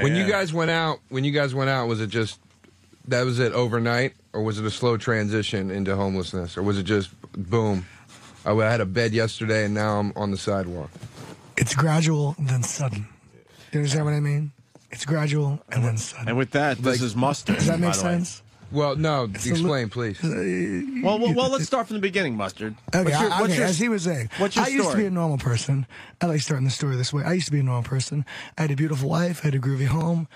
When you guys went out, was it just that was it overnight, or was it a slow transition into homelessness, or was it just boom? I had a bed yesterday, and now I'm on the sidewalk. It's gradual, then sudden. You understand what I mean? It's gradual and then sudden. And with that, this is Mustard. Does that make sense? Well, no. Explain, please. Well, let's start from the beginning, Mustard. Okay, as he was saying, what's your I used to story? be a normal person. I like starting the story this way. I used to be a normal person. I had a beautiful wife. I had a groovy home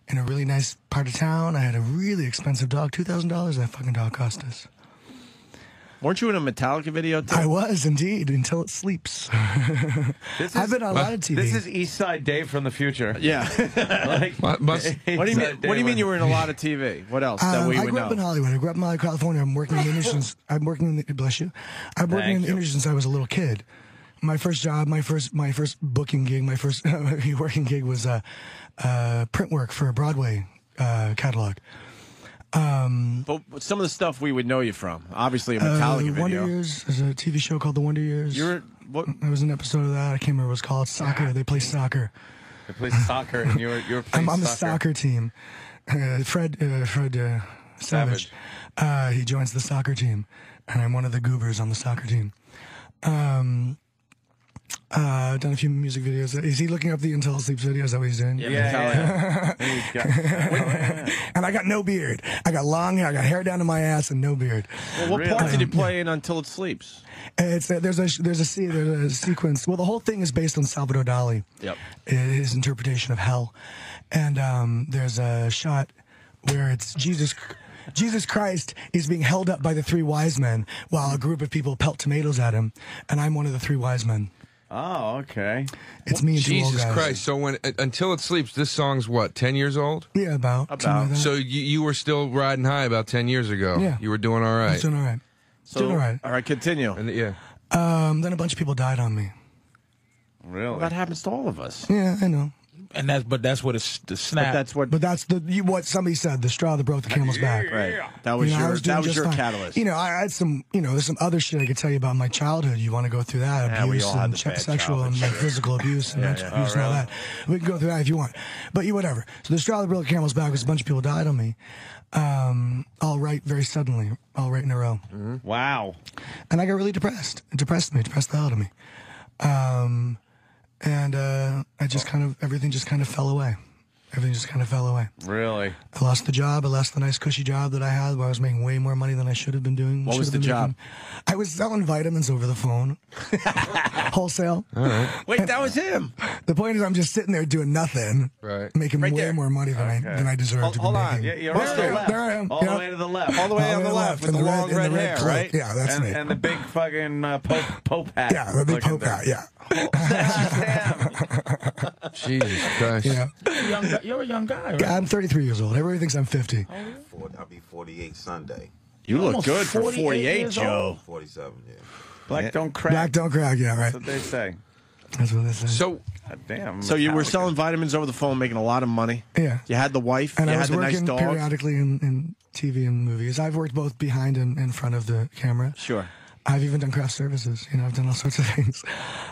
in a really nice part of town. I had a really expensive dog. $2,000 that fucking dog cost us. Weren't you in a Metallica video, too? I was, indeed, until it sleeps. I've been on a lot of TV. This is East Side Dave from the future. Yeah. What do you mean you were in a lot of TV? What else that we would know? I grew up in Hollywood. I grew up in California. I'm working in the industry. Bless you. I'm working in the industry since I was a little kid. My first job, my first booking gig, my first working gig was print work for a Broadway catalog. But some of the stuff we would know you from, obviously a Metallica video. Wonder Years. There's a TV show called The Wonder Years. There was an episode of that. I can't remember what it was called. Soccer. They play soccer. They play soccer, and you're playing I'm on the soccer. soccer team. Fred Savage. He joins the soccer team, and I'm one of the goobers on the soccer team. I've done a few music videos. Is he looking up the Until It Sleeps videos? Is that what he's doing? Yeah. And I got no beard. I got long hair. I got hair down to my ass and no beard. Well, what part did you play in Until It Sleeps? There's a sequence. Well, the whole thing is based on Salvador Dali. Yep. His interpretation of hell, and there's a shot where it's Jesus Christ is being held up by the three wise men while a group of people pelt tomatoes at him, and I'm one of the three wise men. Oh, okay. It's me and two old guys. Jesus Christ. So Until It Sleeps, this song's what, 10 years old? Yeah, about. Like that. So you were still riding high about 10 years ago. Yeah. You were doing all right. I was doing all right. Doing all right. All right, continue. And yeah. Then a bunch of people died on me. Really? Well, that happens to all of us. Yeah, I know. And that's what it's the snap. But that's what somebody said. The straw that broke the camel's back. Right. That was your fine. catalyst. I had some. There's some other shit I could tell you about my childhood. You want to go through that? Yeah, abuse we all had and the bad sexual and physical abuse and mental abuse and all that. We can go through that if you want. But whatever. So the straw that broke the camel's back was a bunch of people died on me. All right, very suddenly, all right in a row. Mm-hmm. Wow. And I got really depressed. It depressed the hell out of me. And everything just kind of fell away. Everything just kind of fell away. Really? I lost the job. I lost the nice cushy job that I had where I was making way more money than I should have been doing. What was the job? I was selling vitamins over the phone. Wholesale. All right. Wait, that was him. The point is I'm just sitting there doing nothing. Right. Making way more money than I deserve to be Hold on. making. You're right there. There I am. All the way to the left. All the way on the left with the long red hair, cloak. right? Yeah, that's me. And the big fucking Pope hat. Yeah, the big Pope hat, yeah. Jesus Christ. Yeah. You're a young guy, right? I'm 33 years old. Everybody thinks I'm 50. I'll be 48 Sunday. You look good for 48, Joe. 47, yeah. Black don't crack. Black don't crack, yeah, right. That's what they say. That's what they say. So, God damn. So you were selling vitamins over the phone, making a lot of money. Yeah. You had the wife. And you I had was the nice working dog. periodically in TV and movies. I've worked both behind and in front of the camera. Sure. I've even done craft services. I've done all sorts of things.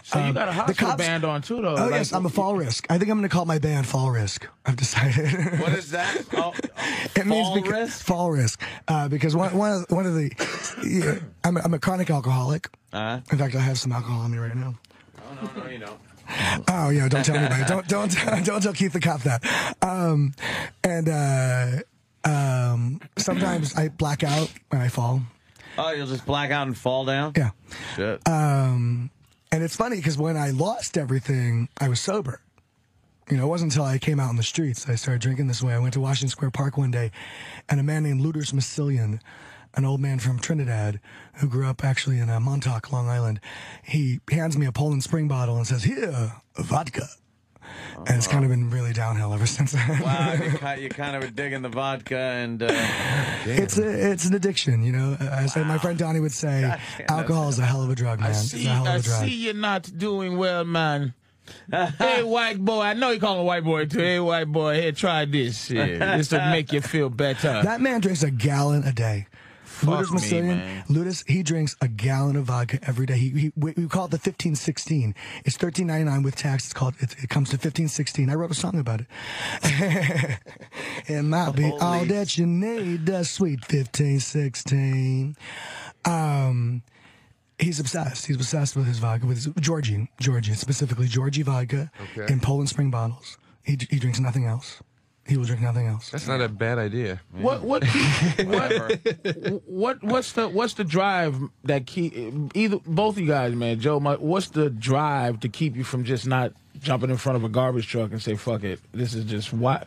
So you got a hospital band on too, though. Oh, yes, I'm a Fall Risk. I think I'm going to call my band Fall Risk. I've decided. What is that? It means risk? Fall Risk. Because one of the, I'm a chronic alcoholic. In fact, I have some alcohol on me right now. No, you don't. Oh, yeah, don't tell anybody. Don't tell Kieth the Cop that. Sometimes I black out when I fall. Oh, you'll just black out and fall down? Yeah. Shit. And it's funny because when I lost everything, I was sober. It wasn't until I came out in the streets that I started drinking this way. I went to Washington Square Park one day, and a man named Luders Massilian, an old man from Trinidad who grew up actually in Montauk, Long Island, he hands me a Poland Spring bottle and says, "Here, vodka." And it's kind of been really downhill ever since. Wow, you kind of were digging the vodka and... It's an addiction, As my friend Donnie would say, alcohol is a hell of a drug, man. It's a hell of a drug. I see you're not doing well, man. Hey, white boy. I know you call him a white boy, too. Hey, white boy, here, try this. This will make you feel better. That man drinks a gallon a day. Ludus Massilian, man. Ludus, he drinks a gallon of vodka every day. We call it the 1516. It's $13.99 with tax. It comes to 1516. I wrote a song about it. It might be all that you need, the sweet 1516. He's obsessed. He's obsessed with his vodka, with his Georgie, specifically Georgie vodka in Poland Spring bottles. He drinks nothing else. He will drink nothing else. That's not a bad idea. What's the drive that both of you guys, man, Joe, what's the drive to keep you from just not jumping in front of a garbage truck and say, fuck it, this is just why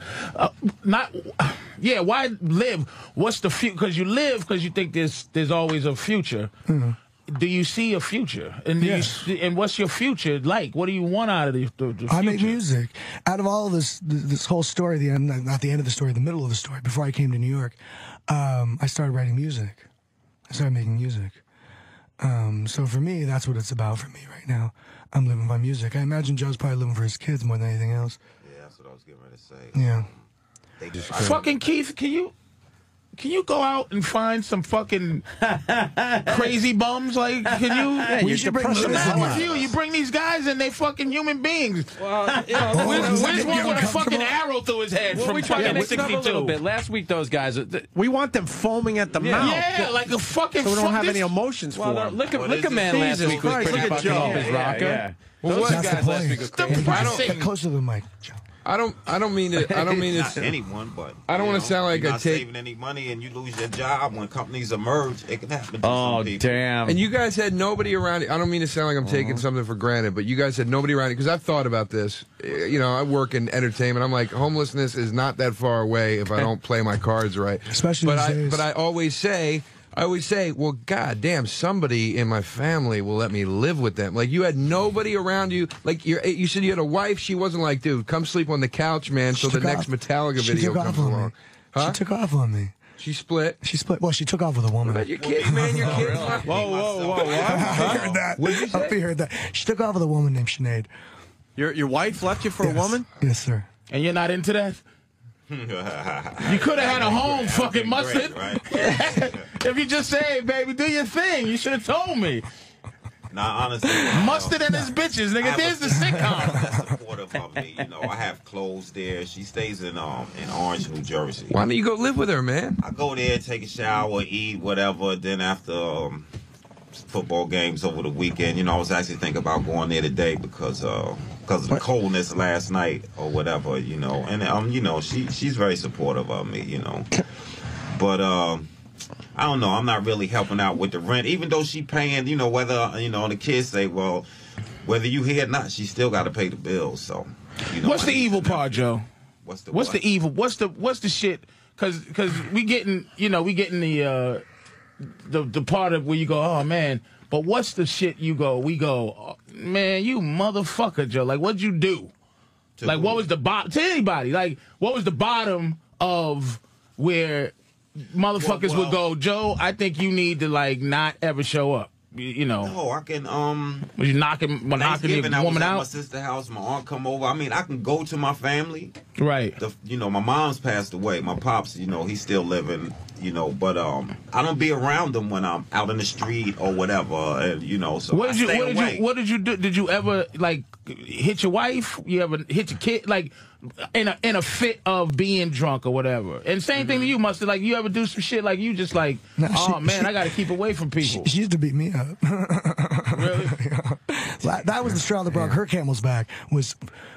why live? What's the future? Because you live because you think there's always a future. Mm-hmm. Do you see a future? And and what's your future like? What do you want out of the future? I make music. Out of all this whole story, not the end of the story, the middle of the story, before I came to New York, I started writing music. I started making music. So for me, that's what it's about for me right now. I'm living by music. I imagine Joe's probably living for his kids more than anything else. Yeah, that's what I was getting ready to say. Yeah. Fucking Keith, can you go out and find some fucking crazy bums? Like, can you? Yeah, we should bring What's the matter with you? You bring these guys and they fucking human beings. Well, where's one with a fucking arrow through his head from fucking mix it up a little 62? bit. Last week, those guys, we want them foaming at the mouth. Yeah, like a fucking. So we don't have any emotions for them. Look at man last Jesus week was Christ, pretty look at fucking Joe. off his rocker. Yeah. Those That's guys the last week point. were crazy. Get closer to the mic, Joe. I don't mean to. Not anyone, but I don't want to sound like you're I not take. saving any money and you lose your job when companies emerge. It can happen to Oh, some people. damn. And you guys had nobody around. I don't mean to sound like I'm taking something for granted, but you guys had nobody around because I've thought about this. You know, I work in entertainment. I'm like, homelessness is not that far away if I don't play my cards right. Especially these days. But I always say, well, God damn, somebody in my family will let me live with them. Like, you had nobody around you. Like, you said you had a wife. She wasn't like, dude, come sleep on the couch, man, till the next Metallica video comes along. Huh? She took off on me. She split. Well, she took off with a woman. But your kids, man, your kids. Whoa, what? I heard that. What'd you say? I heard that. She took off with a woman named Sinead. Your wife left you for a woman? Yes, sir. And you're not into that? You could have had a home, fucking mustard. Right? If you just say, hey, baby, do your thing, you should have told me. Nah, honestly. Mustard and his bitches, nigga. There's the sitcom. Supportive of me, you know. I have clothes there. She stays in Orange, New Jersey. Why don't you go live with her, man? I go there, take a shower, eat, whatever. Then after football games over the weekend, you know, I was actually thinking about going there today because of the coldness last night or whatever, you know. And you know, she's very supportive of me, you know. But I don't know. I'm not really helping out with the rent, even though she paying. You know, whether the kids say, well, whether you here or not, she still got to pay the bills. So, you know, what's the evil part, Joe? What's the evil? What's the shit? Because we getting the part of where you go, oh man. But what's the shit we go, oh, man, you motherfucker, Joe. Like, what'd you do? Like, what was the bottom to anybody? Like, what was the bottom of where motherfuckers would go, Joe, I think you need to, like, not ever show up. You know. No, I can, was you knocking your woman I was out? at my sister's house, my aunt come over. I mean, I can go to my family. Right. You know, my mom's passed away. My pops, you know, he's still living, you know, but I don't be around them when I'm out in the street or whatever, and, you know, so what did you do? Did you ever, like, hit your wife? You ever hit your kid? Like, in a fit of being drunk or whatever. And same thing to you, Mustard. Like, you ever do some shit like you just like, I got to keep away from people. She used to beat me up. Really? That was the straw that broke her camel's back. We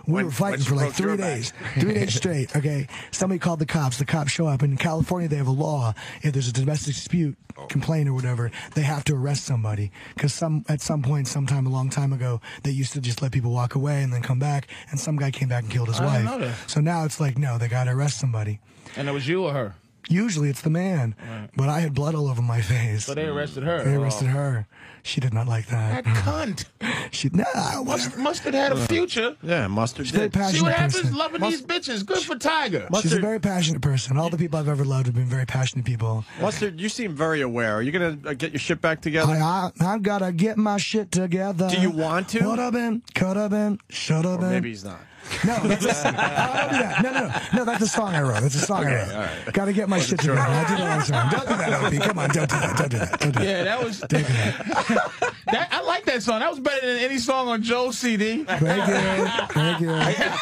were fighting for like 3 days. 3 days straight, okay? Somebody called the cops. The cops show up. And in California, they have a law. If there's a domestic dispute, complaint or whatever, they have to arrest somebody. Because at some point, sometime a long time ago, they used to just let people walk away and then come back. And some guy came back and killed his wife. Know that. So now it's like, no, they got to arrest somebody. And it was you or her? Usually it's the man. Right. But I had blood all over my face. So they arrested her? They arrested her. She did not like that. That cunt. Mustard had a future. Yeah, Mustard She's a very passionate See what happens person. loving these bitches. Good for Tiger. She's a very passionate person. All the people I've ever loved have been very passionate people. Mustard, you seem very aware. Are you going to get your shit back together? I've got to get my shit together. Do you want to? Would have been, could have been, should have been. Maybe he's not. No, that's a, don't do that. No, that's a song I wrote. That's a song I wrote. right. Got to get my shit together. I do that all the time. Don't do that, Opie. Come on, don't do that. Don't do that. Don't do that. Yeah, that was. Don't do that. I like that song. That was better than any song on Joe's CD. Thank you. Thank you.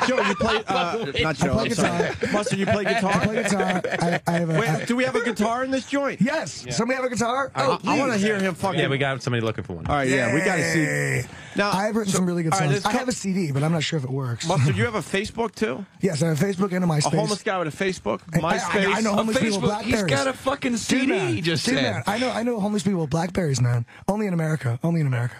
Joe, you play not Joe. play I'm sorry. Mustard, you play guitar? I play guitar. I have a. Wait, do we have a guitar in this joint? Yes. Somebody have a guitar? I want to hear him fucking. Yeah, we got somebody looking for one. All right, yeah, we got to see. Now, I've written some really good all right, songs. let's I have a CD, but I'm not sure if it works. Mustard, you have a Facebook too? Yes, I have a Facebook and a MySpace. A homeless guy with a Facebook, I MySpace. know homeless people with He's Blackberries. got a fucking CD. He just Dude, said. man, I know homeless people with Blackberries, man. Only in America. Only in America.